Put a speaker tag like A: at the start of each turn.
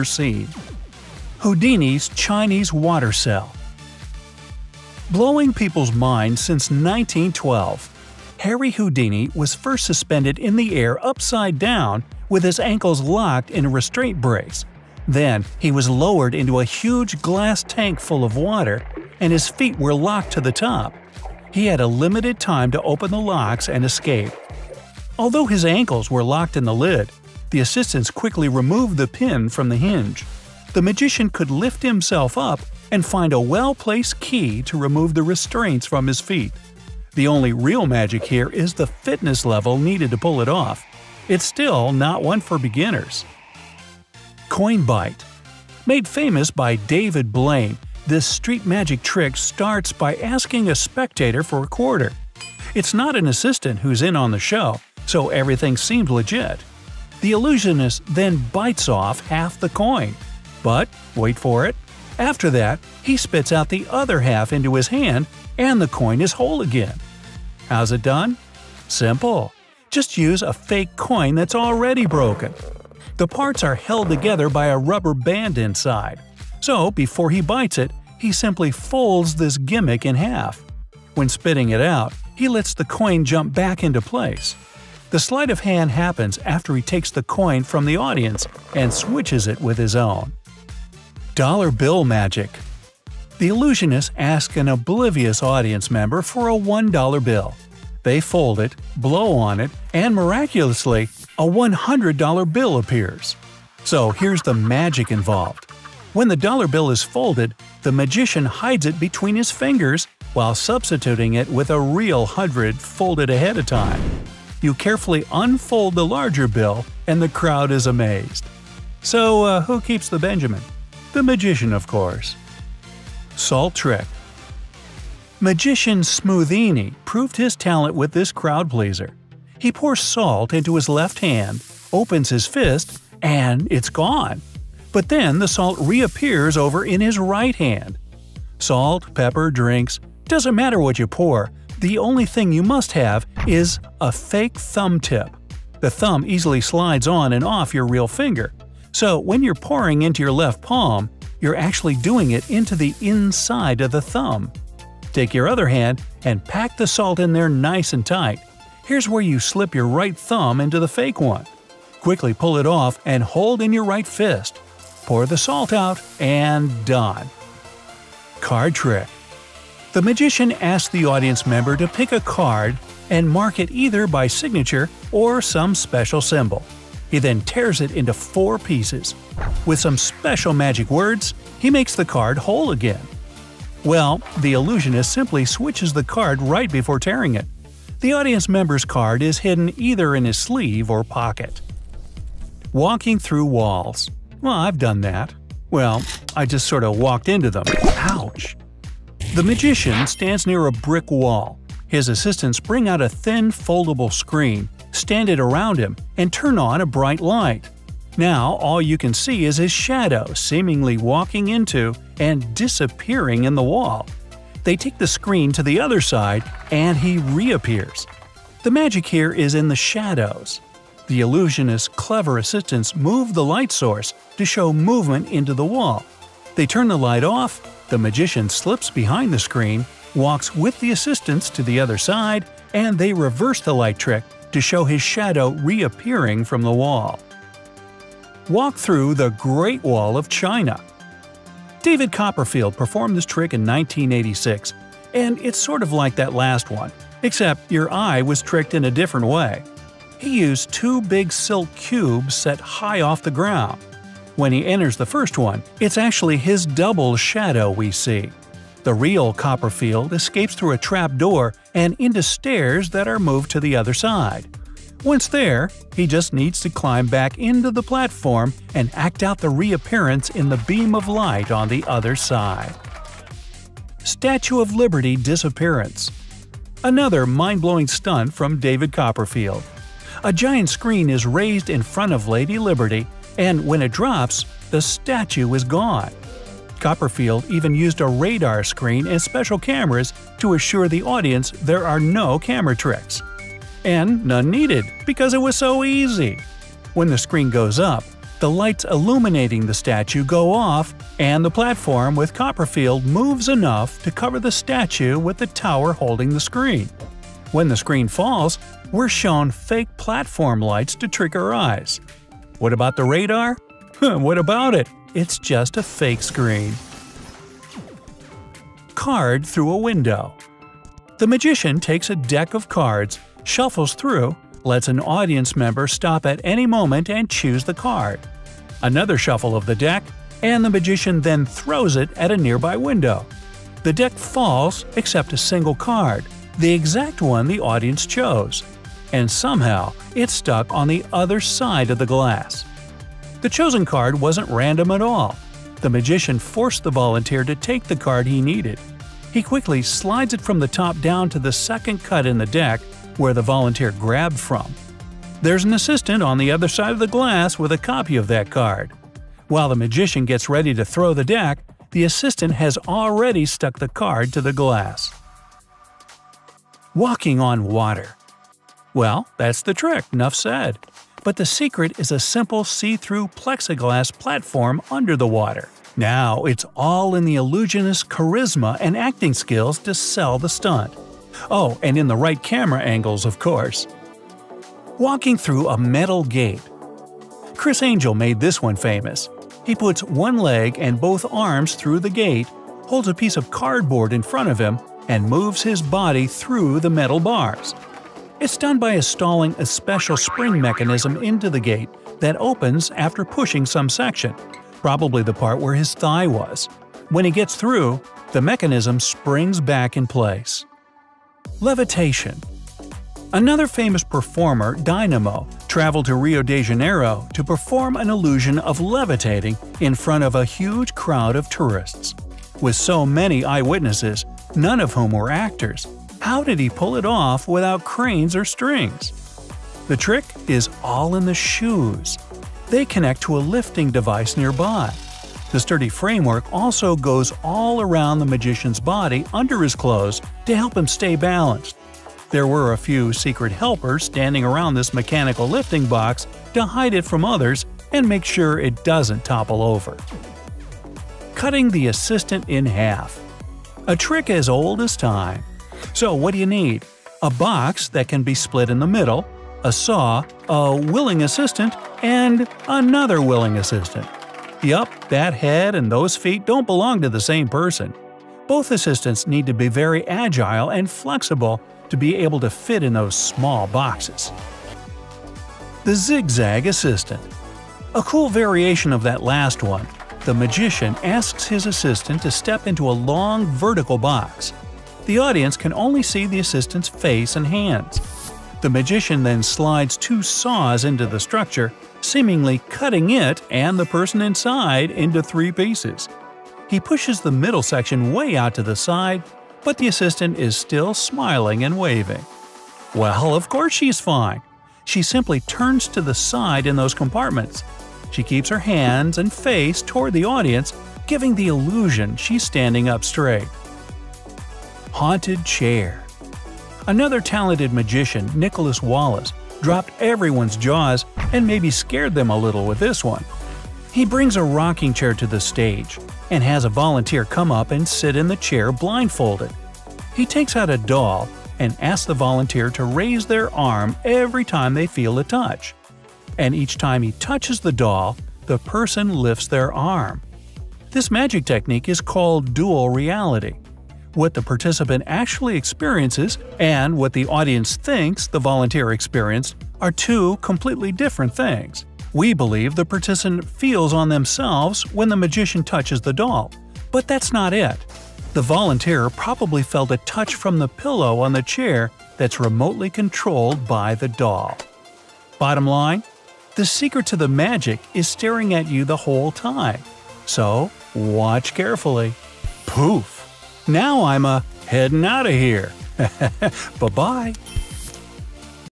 A: seen. Houdini's Chinese water cell. Blowing people's minds since 1912, Harry Houdini was first suspended in the air upside down with his ankles locked in a restraint brace. Then he was lowered into a huge glass tank full of water, and his feet were locked to the top. He had a limited time to open the locks and escape. Although his ankles were locked in the lid, the assistants quickly removed the pin from the hinge. The magician could lift himself up and find a well-placed key to remove the restraints from his feet. The only real magic here is the fitness level needed to pull it off. It's still not one for beginners. Coin bite. Made famous by David Blaine, this street magic trick starts by asking a spectator for a quarter. It's not an assistant who's in on the show, so everything seems legit. The illusionist then bites off half the coin. But, wait for it, after that, he spits out the other half into his hand and the coin is whole again. How's it done? Simple. Just use a fake coin that's already broken. The parts are held together by a rubber band inside. So, before he bites it, he simply folds this gimmick in half. When spitting it out, he lets the coin jump back into place. The sleight of hand happens after he takes the coin from the audience and switches it with his own. Dollar bill magic. The illusionist asks an oblivious audience member for a $1 bill. They fold it, blow on it, and miraculously, a $100 bill appears. So here's the magic involved. When the dollar bill is folded, the magician hides it between his fingers while substituting it with a real 100 folded ahead of time. You carefully unfold the larger bill and the crowd is amazed. So who keeps the Benjamin? The magician, of course. Salt trick. Magician Smoothini proved his talent with this crowd pleaser. He pours salt into his left hand, opens his fist, and it's gone. But then the salt reappears over in his right hand. Salt, pepper, drinks, doesn't matter what you pour, the only thing you must have is a fake thumb tip. The thumb easily slides on and off your real finger, so when you're pouring into your left palm, you're actually doing it into the inside of the thumb. Take your other hand and pack the salt in there nice and tight. Here's where you slip your right thumb into the fake one. Quickly pull it off and hold in your right fist. Pour the salt out, and done. Card trick. The magician asks the audience member to pick a card and mark it either by signature or some special symbol. He then tears it into 4 pieces. With some special magic words, he makes the card whole again. Well, the illusionist simply switches the card right before tearing it. The audience member's card is hidden either in his sleeve or pocket. Walking through walls. Well, I've done that. Well, I just sort of walked into them. Ouch! The magician stands near a brick wall. His assistants bring out a thin, foldable screen, stand it around him, and turn on a bright light. Now all you can see is his shadow seemingly walking into and disappearing in the wall. They take the screen to the other side, and he reappears. The magic here is in the shadows. The illusionist's clever assistants move the light source to show movement into the wall. They turn the light off, the magician slips behind the screen, walks with the assistants to the other side, and they reverse the light trick to show his shadow reappearing from the wall. Walk through the Great Wall of China. David Copperfield performed this trick in 1986, and it's sort of like that last one, except your eye was tricked in a different way. He used 2 big silk cubes set high off the ground. When he enters the first one, it's actually his double shadow we see. The real Copperfield escapes through a trap door and into stairs that are moved to the other side. Once there, he just needs to climb back into the platform and act out the reappearance in the beam of light on the other side. Statue of Liberty Disappearance. Another mind-blowing stunt from David Copperfield. A giant screen is raised in front of Lady Liberty, and when it drops, the statue is gone. Copperfield even used a radar screen and special cameras to assure the audience there are no camera tricks. And none needed, because it was so easy. When the screen goes up, The lights illuminating the statue go off, and the platform with Copperfield moves enough to cover the statue with the tower holding the screen. When the screen falls, we're shown fake platform lights to trick our eyes. What about the radar? What about it? It's just a fake screen. Card through a window. The magician takes a deck of cards, shuffles through, lets an audience member stop at any moment and choose the card. Another shuffle of the deck, and the magician then throws it at a nearby window. The deck falls except a single card, the exact one the audience chose, and somehow it's stuck on the other side of the glass. The chosen card wasn't random at all. The magician forced the volunteer to take the card he needed. He quickly slides it from the top down to the second cut in the deck where the volunteer grabbed from. There's an assistant on the other side of the glass with a copy of that card. While the magician gets ready to throw the deck, the assistant has already stuck the card to the glass. Walking on water. Well, that's the trick, enough said. But the secret is a simple see-through plexiglass platform under the water. Now it's all in the illusionist's charisma and acting skills to sell the stunt. Oh, and in the right camera angles, of course. Walking through a metal gate. Chris Angel made this one famous. He puts one leg and both arms through the gate, holds a piece of cardboard in front of him, and moves his body through the metal bars. It's done by installing a special spring mechanism into the gate that opens after pushing some section, probably the part where his thigh was. When he gets through, the mechanism springs back in place. Levitation. Another famous performer, Dynamo, traveled to Rio de Janeiro to perform an illusion of levitating in front of a huge crowd of tourists. With so many eyewitnesses, none of whom were actors, how did he pull it off without cranes or strings? The trick is all in the shoes. They connect to a lifting device nearby. The sturdy framework also goes all around the magician's body under his clothes to help him stay balanced. There were a few secret helpers standing around this mechanical lifting box to hide it from others and make sure it doesn't topple over. Cutting the assistant in half. A trick as old as time. So what do you need? A box that can be split in the middle, a saw, a willing assistant, and another willing assistant. Yup, that head and those feet don't belong to the same person. Both assistants need to be very agile and flexible to be able to fit in those small boxes. The Zigzag Assistant. A cool variation of that last one, the magician asks his assistant to step into a long vertical box. The audience can only see the assistant's face and hands. The magician then slides two saws into the structure, seemingly cutting it and the person inside into three pieces. He pushes the middle section way out to the side, but the assistant is still smiling and waving. Well, of course she's fine. She simply turns to the side in those compartments. She keeps her hands and face toward the audience, giving the illusion she's standing up straight. Haunted chair. Another talented magician, Nicholas Wallace, dropped everyone's jaws and maybe scared them a little with this one. He brings a rocking chair to the stage and has a volunteer come up and sit in the chair blindfolded. He takes out a doll and asks the volunteer to raise their arm every time they feel a touch. And each time he touches the doll, the person lifts their arm. This magic technique is called dual reality. What the participant actually experiences and what the audience thinks the volunteer experienced are two completely different things. We believe the participant feels on themselves when the magician touches the doll, but that's not it. The volunteer probably felt a touch from the pillow on the chair that's remotely controlled by the doll. Bottom line, the secret to the magic is staring at you the whole time. So, watch carefully. Poof! Now I'm heading out of here. Bye-bye.